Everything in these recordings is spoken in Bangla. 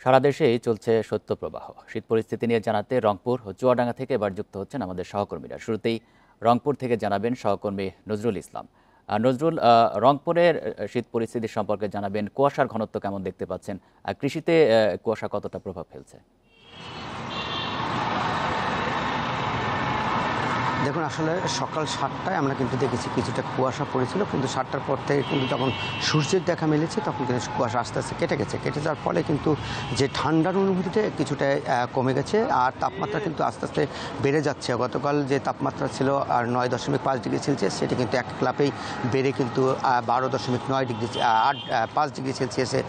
সারা দেশেই চলছে শৈত্যপ্রবাহ। শীত পরিস্থিতি নিয়ে জানাতে রংপুর ও চুয়াডাঙ্গা থেকে এবার যুক্ত হচ্ছেন আমাদের সহকর্মীরা। শুরুতেই রংপুর থেকে জানাবেন সহকর্মী নজরুল ইসলাম। নজরুল, রংপুরের শীত পরিস্থিতি সম্পর্কে জানাবেন। কুয়াশার ঘনত্ব কেমন দেখতে পাচ্ছেন? আর কৃষিতে কুয়াশা কতটা প্রভাব ফেলছে? দেখুন, আসলে সকাল ৭টায় আমরা কিন্তু দেখেছি কিছুটা কুয়াশা পড়েছিল, কিন্তু ৭টার পর থেকে কিন্তু যখন সূর্যের দেখা মিলেছে তখন কিন্তু কুয়াশা আস্তে আস্তে কেটে যাওয়ার ফলে কিন্তু যে ঠান্ডার অনুভূতিটা কিছুটা কমে গেছে, আর তাপমাত্রা কিন্তু আস্তে আস্তে বেড়ে যাচ্ছে। গতকাল যে তাপমাত্রা ছিল আর ৯.৫ ডিগ্রি সেলসিয়াস, সেটি কিন্তু এক ক্লাপেই বেড়ে কিন্তু ১২.৯ ডিগ্রি ৫ ডিগ্রি সেলসিয়াসে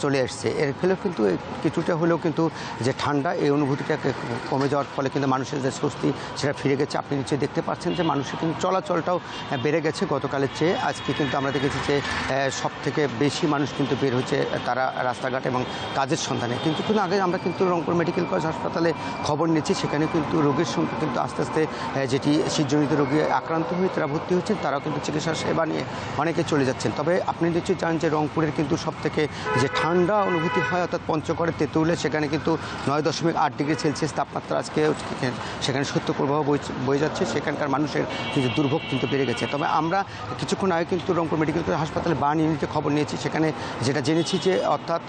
চলে এসছে। এর ফলে কিন্তু কিছুটা হলেও কিন্তু যে ঠান্ডা, এই অনুভূতিটা কমে যাওয়ার ফলে কিন্তু মানুষের যে স্বস্তি সেটা ফিরে গেছে। আপনি নিশ্চয়ই দেখতে পাচ্ছেন যে মানুষের কিন্তু চলাচলটাও বেড়ে গেছে গতকালের চেয়ে। আজকে কিন্তু আমরা দেখেছি যে সব থেকে বেশি মানুষ কিন্তু বের হচ্ছে তারা রাস্তাঘাট এবং কাজের সন্ধানে। কিছুক্ষণ আগে আমরা কিন্তু রংপুর মেডিকেল কলেজ হাসপাতালে খবর নিয়েছি, সেখানে কিন্তু রোগীর সংখ্যা কিন্তু আস্তে আস্তে যেটি শীতজনিত রোগী আক্রান্ত হয়ে তারা ভর্তি হচ্ছেন, তারাও কিন্তু চিকিৎসা সেবা নিয়ে অনেকে চলে যাচ্ছেন। তবে আপনি নিশ্চয়ই জানেন যে রংপুরের কিন্তু সব থেকে যে ঠান্ডা অনুভূতি হয় অর্থাৎ পঞ্চগড়ের তেঁতুলে, সেখানে কিন্তু ৯.৮ ডিগ্রি সেলসিয়াস তাপমাত্রা আজকে সেখানে শৈত্যপ্রবাহ বয়ে যাচ্ছে। সেখানকার মানুষের কিন্তু দুর্ভোগ কিন্তু বেড়ে গেছে। তবে আমরা কিছুক্ষণ আগে কিন্তু রংপুর মেডিকেল কলেজ হাসপাতালে বার্ন ইউনিটে খবর নিয়েছি, সেখানে যেটা জেনেছি যে অর্থাৎ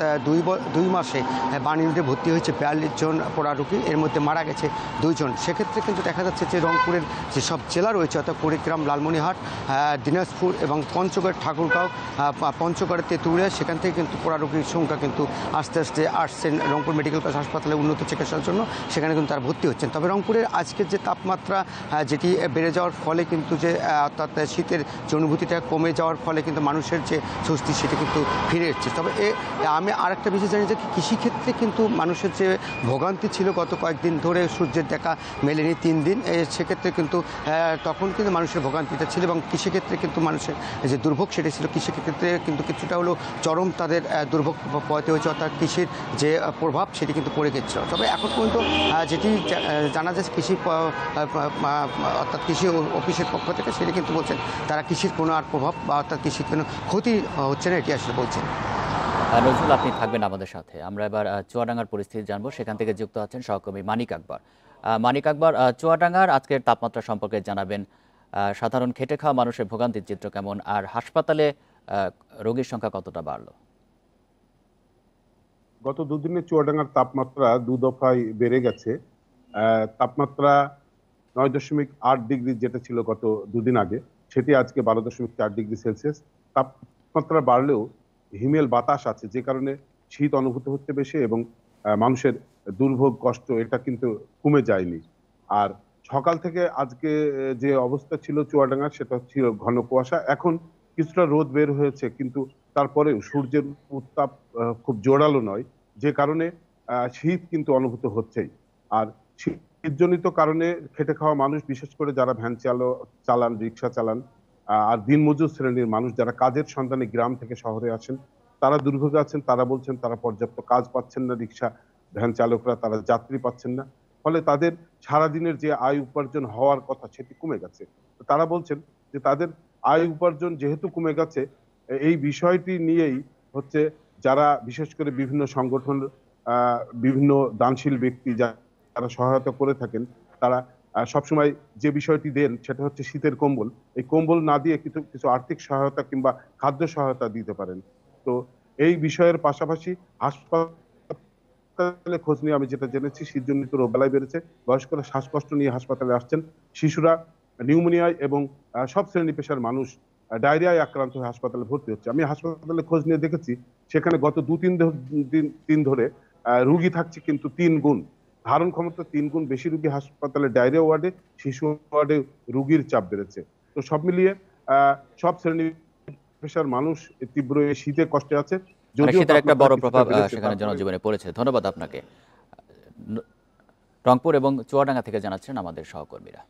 ২ মাসে বার্ন ইউনিটে ভর্তি হয়েছে ৪২ জন পোড়া রোগী, এর মধ্যে মারা গেছে ২ জন। সেক্ষেত্রে কিন্তু দেখা যাচ্ছে যে রংপুরের যে সব জেলা রয়েছে অর্থাৎ কুড়িগ্রাম, লালমনিরহাট, দিনাজপুর এবং পঞ্চগড়, ঠাকুরগাঁও, পঞ্চগড়ের তেঁতুলিয়া, সেখান থেকে কিন্তু পোড়া রোগীর সংখ্যা কিন্তু আস্তে আস্তে আসছেন রংপুর মেডিকেল কলেজ হাসপাতালে উন্নত চিকিৎসার জন্য। সেখানে কিন্তু তারা ভর্তি হচ্ছেন। তবে রংপুরের আজকের যে তাপমাত্রা যেটি বেড়ে যাওয়ার ফলে কিন্তু যে অর্থাৎ শীতের যে অনুভূতিটা কমে যাওয়ার ফলে কিন্তু মানুষের যে স্বস্তি সেটা কিন্তু ফিরে এসছে। তবে আমি আরেকটা বিষয় জানি যে কৃষিক্ষেত্রে কিন্তু মানুষের যে ভোগান্তি ছিল গত কয়েকদিন ধরে, সূর্যের দেখা মেলেনি ৩ দিন, সেক্ষেত্রে কিন্তু তখন কিন্তু মানুষের ভোগান্তিটা ছিল এবং কৃষিক্ষেত্রে কিন্তু মানুষের যে দুর্ভোগ সেটি ছিল। কৃষিক্ষেত্রে কিন্তু কিছুটা হলেও চরম তাদের দুর্ভোগ পোহাতে হয়েছে, অর্থাৎ কৃষির যে প্রভাব সেটি কিন্তু পড়ে গেছিল। তবে এখন পর্যন্ত যেটি জানা যাচ্ছে অর্থাৎ কৃষি অফিসের পক্ষ থেকে, সেটি কিন্তু বলছেন তারা কৃষির কোনো আর প্রভাব বা অর্থাৎ কৃষির কোনো ক্ষতি হচ্ছে না, এটি আসলে বলছেন। নজরুল, আপনি থাকবেন আমাদের সাথে। আমরা এবার চুয়াডাঙ্গার পরিস্থিতি জানবো। সেখান থেকে যুক্ত আছেন সহকর্মী মানিক আকবর। মানিক আকবর, চুয়াডাঙ্গার আজকের তাপমাত্রা সম্পর্কে জানাবেন। সাধারণ খেটে খাওয়া মানুষের ভোগান্তির চিত্র কেমন, আর হাসপাতালে রোগীর সংখ্যা কতটা বাড়লো? গত দুদিনে চুয়াডাঙ্গার তাপমাত্রা ২ দফায় বেড়ে গেছে। তাপমাত্রা ৯.৮ ডিগ্রি যেটা ছিল গত দুদিন আগে, সেটি আজকে ১২.৪ ডিগ্রি সেলসিয়াস। তাপমাত্রা বাড়লেও হিমেল বাতাস আছে, যে কারণে শীত অনুভূত হচ্ছে বেশি এবং মানুষের দুর্ভোগ কষ্ট এটা কিন্তু কমে যায়নি। আর সকাল থেকে আজকে যে অবস্থা ছিল চুয়াডাঙ্গার, সেটা ছিল ঘন কুয়াশা। এখন কিছুটা রোদ বের হয়েছে, কিন্তু তারপরেও সূর্যের উত্তাপ খুব জোরালো নয়, যে কারণে শীত কিন্তু অনুভূত হচ্ছেই। আর শীতজনিত কারণে খেটে খাওয়া মানুষ, বিশেষ করে যারা ভ্যান চালান, রিক্সা চালান, আর দিনমজুর শ্রেণীর মানুষ যারা কাজের সন্ধানে গ্রাম থেকে শহরে আসেন, তারা দুর্ভোগে আছেন। তারা বলছেন তারা পর্যাপ্ত কাজ পাচ্ছেন না, রিক্সা ভ্যান চালকরা তারা যাত্রী পাচ্ছেন না, ফলে তাদের সারাদিনের যে আয় উপার্জন হওয়ার কথা সেটি কমে গেছে। তারা বলছেন যে তাদের আয় উপার্জন যেহেতু কমে গেছে, এই বিষয়টি নিয়েই হচ্ছে যারা বিশেষ করে বিভিন্ন সংগঠন, বিভিন্ন দানশীল ব্যক্তি যারা সহায়তা করে থাকেন, তারা সবসময় যে বিষয়টি দেন সেটা হচ্ছে শীতের কম্বল। এই কম্বল না দিয়ে কিছু কিছু আর্থিক সহায়তা কিংবা খাদ্য সহায়তা দিতে পারেন। তো এই বিষয়ের পাশাপাশি হাসপাতালে খোঁজ নিয়ে আমি যেটা জেনেছি, শীতজনিত রোগ বেলায় বেড়েছে। বয়স্করা শ্বাসকষ্ট নিয়ে হাসপাতালে আসছেন, শিশুরা নিউমোনিয়ায় এবং সব শ্রেণী পেশার মানুষ ডায়রিয়ায় আক্রান্ত হয়ে হাসপাতালে ভর্তি হচ্ছে। আমি হাসপাতালে খোঁজ নিয়ে দেখেছি সেখানে গত ২-৩ দিন ধরে রুগী থাকছে কিন্তু ৩ গুণ, ধারণ ক্ষমতা ৩ গুণ বেশি রুগী হাসপাতালে ডায়রিয়া ওয়ার্ডে, শিশু ওয়ার্ডে রুগীর চাপ বেড়েছে। তো সব মিলিয়ে সব শ্রেণী পেশার মানুষ তীব্র শীতে কষ্টে আছে। যদিও শীতের একটা বড় প্রভাব সেখানে জনজীবনে পড়েছে। ধন্যবাদ আপনাকে। রংপুর এবং চুয়াডাঙ্গা থেকে জানাচ্ছেন আমাদের সহকর্মীরা।